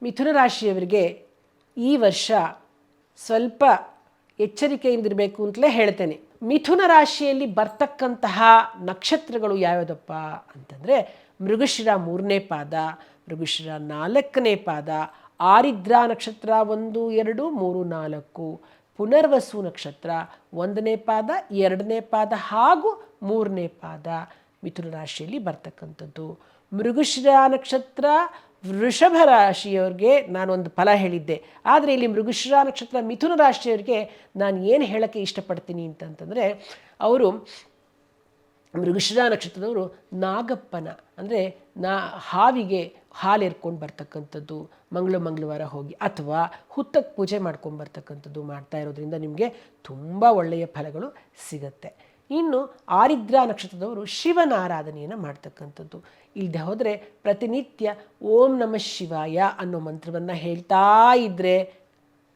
ಮಿಥುನ ರಾಶಿಯವರಿಗೆ ಈ ವರ್ಷ ಸ್ವಲ್ಪ ಎಚ್ಚರಿಕೆಯಿಂದಿರಬೇಕು ಅಂತಲೇ ಹೇಳ್ತೇನೆ. ಮಿಥುನ ರಾಶಿಯಲ್ಲಿ ಬರ್ತಕ್ಕಂತಹ ನಕ್ಷತ್ರಗಳು ಯಾವ್ಯಾವುದಪ್ಪ ಅಂತಂದರೆ ಮೃಗಶಿರ 3ನೇ ಪಾದ, ಮೃಗಶಿರ 4ನೇ ಪಾದ, ಆರಿದ್ರ ನಕ್ಷತ್ರ 1, 2, 3, 4, ಪುನರ್ವಸು ನಕ್ಷತ್ರ 1ನೇ ಪಾದ, 2ನೇ ಪಾದ ಹಾಗೂ 3ನೇ ಪಾದ ಮಿಥುನ ರಾಶಿಯಲ್ಲಿ ಬರ್ತಕ್ಕಂಥದ್ದು. ಮೃಗಶಿರ ನಕ್ಷತ್ರ ವೃಷಭ ರಾಶಿಯವರಿಗೆ ನಾನೊಂದು ಫಲ ಹೇಳಿದ್ದೆ. ಆದರೆ ಇಲ್ಲಿ ಮೃಗಶಿರ ನಕ್ಷತ್ರ ಮಿಥುನ ರಾಶಿಯವರಿಗೆ ನಾನು ಏನು ಹೇಳೋಕ್ಕೆ ಇಷ್ಟಪಡ್ತೀನಿ ಅಂತಂತಂದರೆ, ಅವರು ಮೃಗಶಿರ ನಕ್ಷತ್ರದವರು ನಾಗಪ್ಪನ ಅಂದರೆ ಹಾವಿಗೆ ಹಾಲು ಎರ್ಕೊಂಡು ಬರ್ತಕ್ಕಂಥದ್ದು, ಮಂಗಳವಾರ ಹೋಗಿ ಅಥವಾ ಹುತ್ತಕ್ಕೆ ಪೂಜೆ ಮಾಡ್ಕೊಂಬರ್ತಕ್ಕಂಥದ್ದು ಮಾಡ್ತಾ ಇರೋದ್ರಿಂದ ನಿಮಗೆ ತುಂಬ ಒಳ್ಳೆಯ ಫಲಗಳು ಸಿಗತ್ತೆ. ಇನ್ನು ಆರಿದ್ರ ನಕ್ಷತ್ರದವರು ಶಿವನ ಆರಾಧನೆಯನ್ನು ಮಾಡ್ತಕ್ಕಂಥದ್ದು. ಇಲ್ಲದೆ ಹೋದರೆ ಪ್ರತಿನಿತ್ಯ ಓಂ ನಮಃ ಶಿವಾಯ ಅನ್ನೋ ಮಂತ್ರವನ್ನು ಹೇಳ್ತಾ ಇದ್ದರೆ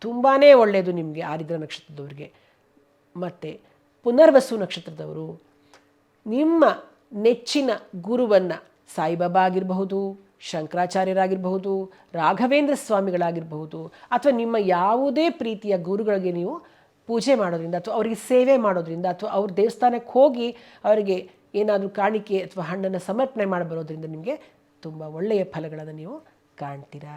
ತುಂಬಾ ಒಳ್ಳೆಯದು ನಿಮಗೆ ಆರಿದ್ರ ನಕ್ಷತ್ರದವ್ರಿಗೆ. ಮತ್ತು ಪುನರ್ವಸು ನಕ್ಷತ್ರದವರು ನಿಮ್ಮ ನೆಚ್ಚಿನ ಗುರುವನ್ನು ಸಾಯಿಬಾಬಾ ಆಗಿರಬಹುದು, ಶಂಕರಾಚಾರ್ಯರಾಗಿರಬಹುದು, ರಾಘವೇಂದ್ರ ಸ್ವಾಮಿಗಳಾಗಿರಬಹುದು, ಅಥವಾ ನಿಮ್ಮ ಯಾವುದೇ ಪ್ರೀತಿಯ ಗುರುಗಳಿಗೆ ನೀವು ಪೂಜೆ ಮಾಡೋದ್ರಿಂದ ಅಥವಾ ಅವರಿಗೆ ಸೇವೆ ಮಾಡೋದ್ರಿಂದ ಅಥವಾ ಅವ್ರ ದೇವಸ್ಥಾನಕ್ಕೆ ಹೋಗಿ ಅವರಿಗೆ ಏನಾದರೂ ಕಾಣಿಕೆ ಅಥವಾ ಹಣ್ಣನ್ನು ಸಮರ್ಪಣೆ ಮಾಡಿ ಬರೋದ್ರಿಂದ ನಿಮಗೆ ತುಂಬ ಒಳ್ಳೆಯ ಫಲಗಳನ್ನು ನೀವು ಕಾಣ್ತೀರಾ.